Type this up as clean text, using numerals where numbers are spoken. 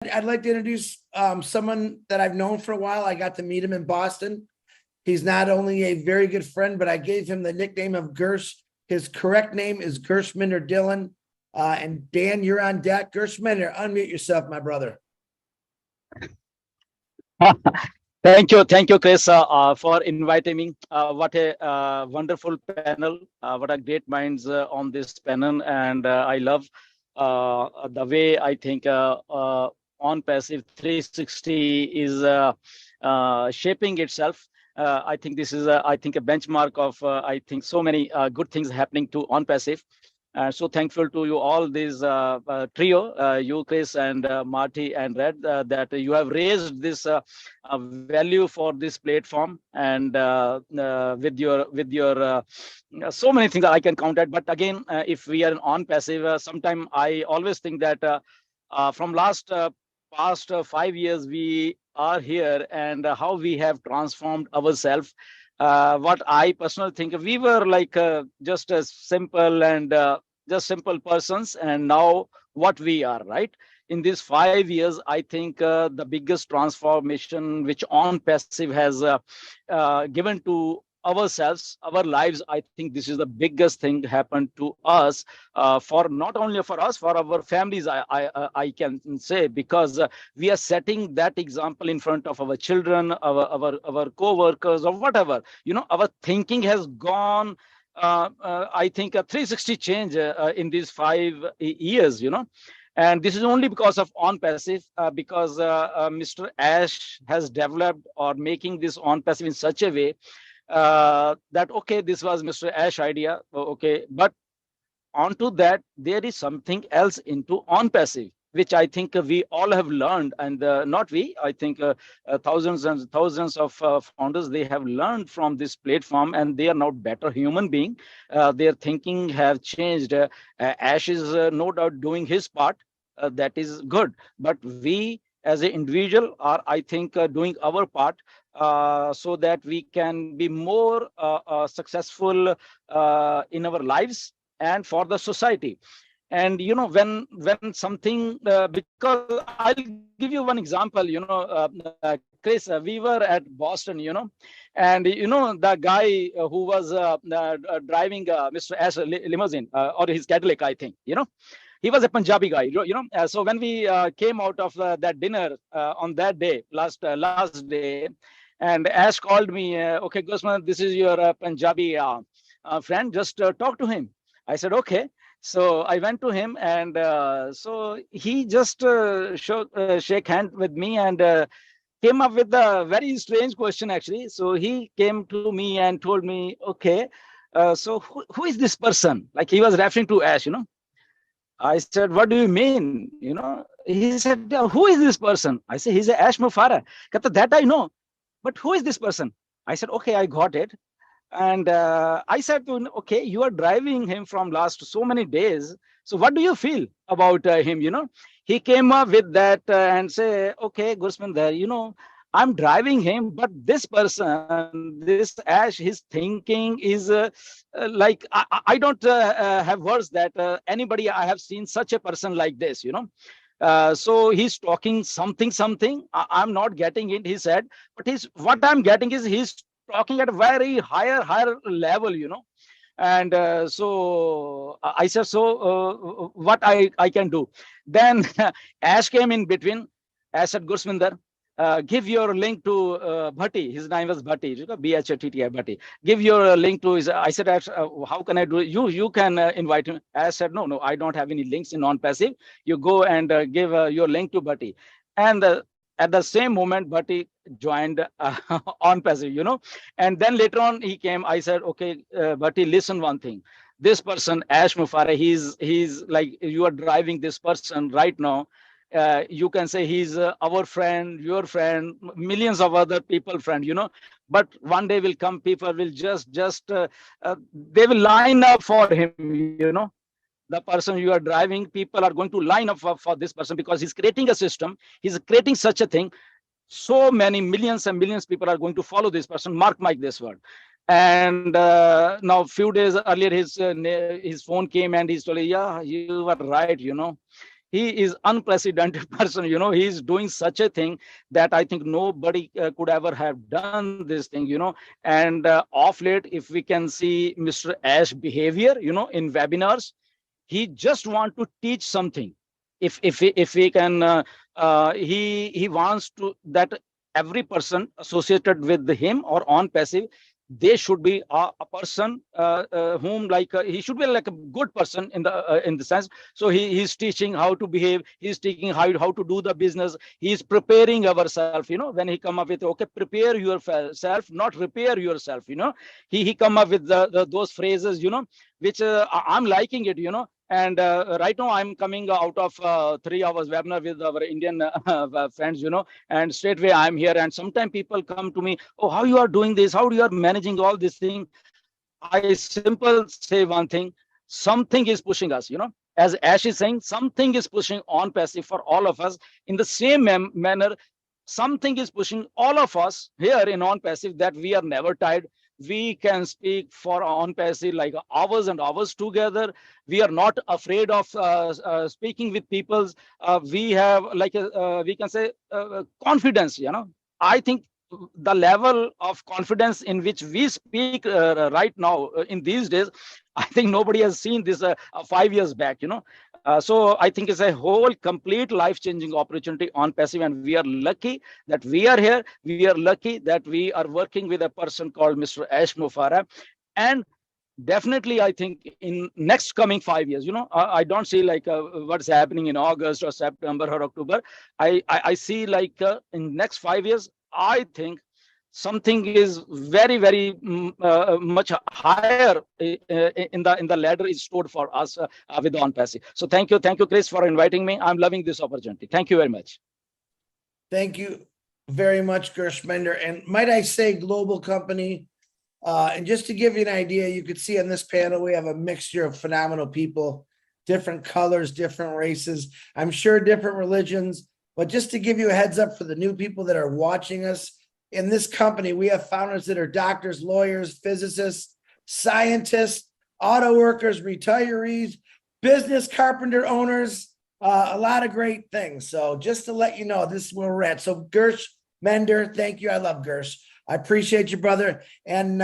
I'd like to introduce someone that I've known for a while. I got to meet him in Boston. He's not only a very good friend, but I gave him the nickname of Gersh. His correct name is Gershminder Dillon. And Dan, you're on deck. Gershminder, unmute yourself, my brother. Thank you, Chris, for inviting me. What a wonderful panel. What a great minds on this panel. And I love the way I think OnPassive 360 is shaping itself. I think this is, a benchmark of, I think, so many good things happening to OnPassive. So thankful to you all, this trio, you, Chris, and Marty and Red, that you have raised this value for this platform, and with your so many things that I can count at. But again, if we are OnPassive, sometime I always think that from past 5 years we are here, and how we have transformed ourselves. What I personally think, we were like just as simple and just simple persons, and now what we are, right? In these 5 years, I think the biggest transformation which OnPassive has given to ourselves, our lives, I think this is the biggest thing happened to us, for not only for us, for our families, I can say, because we are setting that example in front of our children, our co-workers, or whatever. Our thinking has gone, I think, a 360 change in these 5 years, and this is only because of OnPassive, because Mr. Ash has developed or making this OnPassive in such a way that, okay, this was Mr. Ash idea, okay, but onto that there is something else into OnPassive, which I think we all have learned, and not we, I think thousands and thousands of founders, they have learned from this platform, and they are now better human being. Their thinking have changed. Ash is no doubt doing his part, that is good, but we as an individual are, I think, doing our part, so that we can be more successful in our lives and for the society. And when something, because I'll give you one example, Chris, we were at Boston, and the guy who was driving Mr. Ash limousine, or his Cadillac, I think, he was a Punjabi guy, so when we came out of that dinner on that day, last day, and Ash called me, okay, Gusman, this is your Punjabi friend, just talk to him. I said, okay. So I went to him, and so he just shake hand with me, and came up with a very strange question, actually. So he came to me and told me, okay, so who is this person? Like, he was referring to Ash, I said, what do you mean? He said, who is this person? I said, he's a Ash Mufareh. That I know. But who is this person? I said, okay, I got it. And I said to him, okay, you are driving him from last so many days. So what do you feel about him? He came up with that and say, okay, Gurspindar, I'm driving him, but this person, this Ash, his thinking is like, I don't have words that anybody I have seen such a person like this, so he's talking something. I'm not getting it, he said, but what I'm getting is he's talking at a very higher level, and so I said, so what I can do. Then Ash came in between. Ash said, Gurspindar, give your link to Bhatti. His name was Bhatti, Bhatti. Bhatti. Give your link to his. I said, how can I do it? You can invite him. Ash said, no, I don't have any links in OnPassive. You go and give your link to Bhatti. And at the same moment, Bhatti joined OnPassive, and then later on he came. I said, okay, Bhatti, listen one thing. This person, Ash Mufareh, he's like, you are driving this person right now. You can say he's our friend, your friend, millions of other people friend, but one day will come, people will just they will line up for him, the person you are driving, people are going to line up for this person, because he's creating a system, he's creating such a thing. So many millions and millions people are going to follow this person, mark this word. And now few days earlier, his phone came and he's told, yeah, you were right, he is unprecedented person. He's doing such a thing that I think nobody could ever have done this thing. And off late, if we can see Mr. Ash behavior, in webinars, he just want to teach something. If we can, he wants to that every person associated with him or on passive, they should be a person whom like he should be like a good person in the sense. So he's teaching how to behave, he's teaching how to do the business, he's preparing ourselves. When he come up with, okay, prepare yourself, not repair yourself. He come up with those phrases, which I'm liking it. And right now I'm coming out of 3 hours webinar with our Indian friends, and straightway I'm here. And sometimes people come to me, oh, how you are doing this? How you are managing all this thing? I simple say one thing, something is pushing us, as Ash is saying, something is pushing on passive for all of us. In the same manner, something is pushing all of us here in on passive, that we are never tired. We can speak for on passive like hours and hours together. We are not afraid of speaking with people. We have like we can say confidence. I think the level of confidence in which we speak right now in these days, I think nobody has seen this 5 years back. So I think it's a whole complete life-changing opportunity on passive, and we are lucky that we are here. We are lucky that we are working with a person called Mr. Ash Mufareh. And definitely, I think in next coming 5 years, I don't see like what's happening in August or September or October. I see like in next 5 years, I think something is very, very much higher in the ladder is stored for us with on passive. So thank you, Chris, for inviting me. I'm loving this opportunity. Thank you very much. Thank you very much, Gershmender. And might I say, global company. And just to give you an idea, you could see on this panel, we have a mixture of phenomenal people, different colors, different races, I'm sure different religions. But just to give you a heads up for the new people that are watching us, in this company, we have founders that are doctors, lawyers, physicists, scientists, auto workers, retirees, business carpenter owners, a lot of great things. So just to let you know, this is where we're at. So Gersh Mender, thank you. I love Gersh. I appreciate you, brother. And